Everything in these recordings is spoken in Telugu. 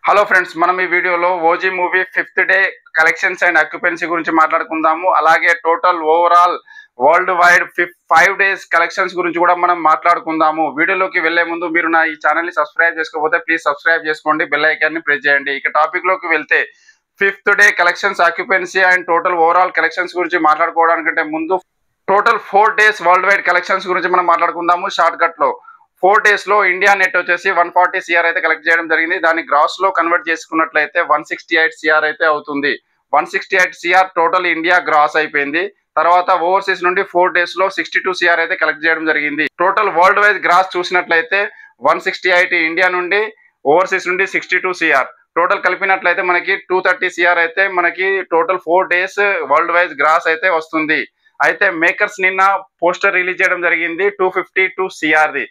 హలో ఫ్రెండ్స్, మనం ఈ వీడియోలో OG movie fifth day collections and occupancy గురించి మాట్లాడుకుందాము. అలాగే total overall world wide 5 days collections గురించి కూడా మనం మాట్లాడుకుందాము. వీడియోలోకి వెళ్లే ముందు మీరు నా ఈ ఛానల్ ని సబ్స్క్రైబ్ చేసుకోకపోతే ప్లీజ్ సబ్స్క్రైబ్ చేసుకోండి, బెల్ ఐకాన్ ని ప్రెస్ చేయండి. ఇక టాపిక్ లోకి వెళ్తే fifth day collections, occupancy and total overall collections గురించి మాట్లాడుకోవడానికంటే ముందు total 4 days world wide collections గురించి మనం మాట్లాడుకుందాము. షార్ట్ కట్ లో 4 డేస్ లో ఇండియా నెట్ వచ్చేసి 140 CR అయితే కలెక్ట్ చేయడం జరిగింది. దాన్ని గ్రాస్ లో కన్వర్ట్ చేసుకున్నట్లయితే 168 CR అయితే అవుతుంది. 168 CR టోటల్ ఇండియా గ్రాస్ అయిపోయింది. తర్వాత ఓవర్సీస్ నుండి 4 డేస్ లో 62 CR అయితే కలెక్ట్ చేయడం జరిగింది. టోటల్ వరల్డ్ వైడ్ గ్రాస్ చూసినట్లయితే 168 ఇండియా నుండి, ఓవర్సీస్ నుండి 62 CR టోటల్ కలిపినట్లయితే మనకి 230 CR అయితే మనకి total 4 days world wide gross అయితే వస్తుంది. అయితే మేకర్స్ నిన్న పోస్టర్ రిలీజ్ చేయడం జరిగింది 252 CR ది.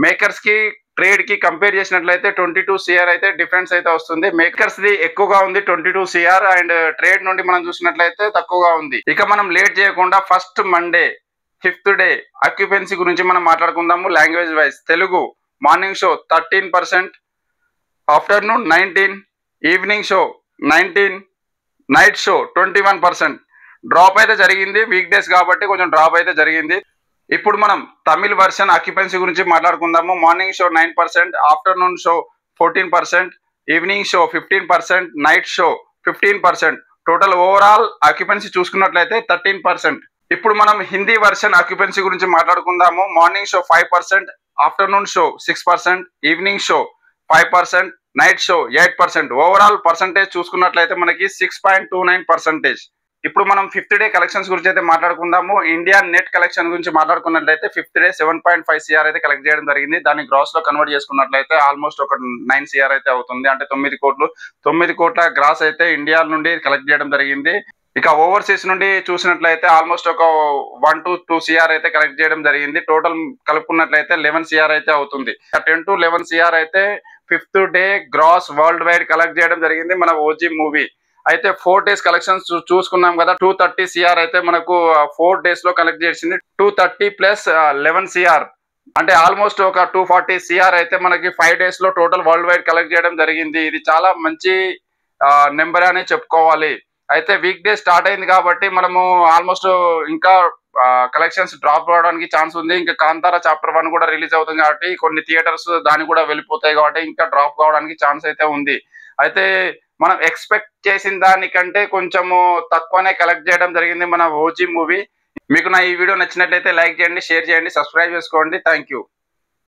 మేకర్స్ కి ట్రేడ్ కి కంపేర్ చేసినట్లయితే 22 CR అయితే డిఫరెన్స్ అయితే వస్తుంది. మేకర్స్ ది ఎక్కువగా ఉంది 22 CR, అండ్ ట్రేడ్ నుండి మనం చూసినట్లయితే తక్కువగా ఉంది. ఇక మనం లేట్ చేయకుండా first Monday 5th day occupancy గురించి మనం మాట్లాడుకుందాము. Language wise Telugu morning show 13%, afternoon 19%, evening show 19%, night show 21%. Drop అయితే జరిగింది, వీక్ డేస్ కాబట్టి కొంచెం డ్రాప్ అయితే జరిగింది. ఇప్పుడు మనం తమిళ్ వర్షన్ ఆక్యుపెన్సీ గురించి మాట్లాడుకుందాము. Morning show 9%, afternoon show 14%, evening show 15%, night show 15%. Total overall occupancy చూసుకున్నట్లయితే 13%. ఇప్పుడు మనం హిందీ వర్షన్ ఆక్యుపెన్సీ గురించి మాట్లాడుకుందాము. Morning show 5%, afternoon show 6%, evening show 5%, night show 8%. Overall percentage చూసుకున్నట్లయితే మనకి 6.29%. ఇప్పుడు మనం 5th డే కలెక్షన్స్ గురించి అయితే మాట్లాడుకుందాము. ఇండియా నెట్ కలెక్షన్ గురించి మాట్లాడుకున్నట్లయితే 5th డే 7.5 CR అయితే కలెక్ట్ చేయడం జరిగింది. దాన్ని గ్రాస్ లో కన్వర్ట్ చేసుకున్నట్లయితే ఆల్మోస్ట్ ఒక 9 CR అయితే అవుతుంది. అంటే 9 కోట్ల గ్రాస్ అయితే ఇండియా నుండి కలెక్ట్ చేయడం జరిగింది. ఇక ఓవర్సీస్ నుండి చూసినట్లయితే ఆల్మోస్ట్ ఒక 1 to 2 CR అయితే కలెక్ట్ చేయడం జరిగింది. టోటల్ కలుపుకున్నట్లయితే 11 CR అయితే అవుతుంది. 10 to 11 CR అయితే 5th day gross world wide collect చేయడం జరిగింది మన ఓజీ మూవీ. అయితే 4 డేస్ కలెక్షన్స్ చూసుకున్నాం కదా. 230 CR అయితే మనకు 4 డేస్ లో కలెక్ట్ చేసింది. 230 ప్లస్ 11 CR అంటే ఆల్మోస్ట్ ఒక 240 CR అయితే మనకి 5 డేస్ లో టోటల్ వరల్డ్ వైడ్ కలెక్ట్ చేయడం జరిగింది. ఇది చాలా మంచి నెంబర్ అనే చెప్పుకోవాలి. అయితే వీక్ డే స్టార్ట్ అయింది కాబట్టి మనము ఆల్మోస్ట్ ఇంకా కలెక్షన్స్ డ్రాప్ అవడానికి ఛాన్స్ ఉంది. ఇంకా కాంతారా చాప్టర్ 1 కూడా రిలీజ్ అవుతుంది కాబట్టి కొన్ని థియేటర్స్ దాన్ని కూడా వెళ్ళిపోతాయి కాబట్టి ఇంకా డ్రాప్ కావడానికి ఛాన్స్ అయితే ఉంది. అయితే మనం ఎక్స్పెక్ట్ చేసిన దానికంటే కొంచెము తక్కువనే కలెక్ట్ చేయడం జరిగింది మన ఓజీ మూవీ. మీకు నా ఈ వీడియో నచ్చినట్లయితే లైక్ చేయండి, షేర్ చేయండి, సబ్స్క్రైబ్ చేసుకోండి. Thank you.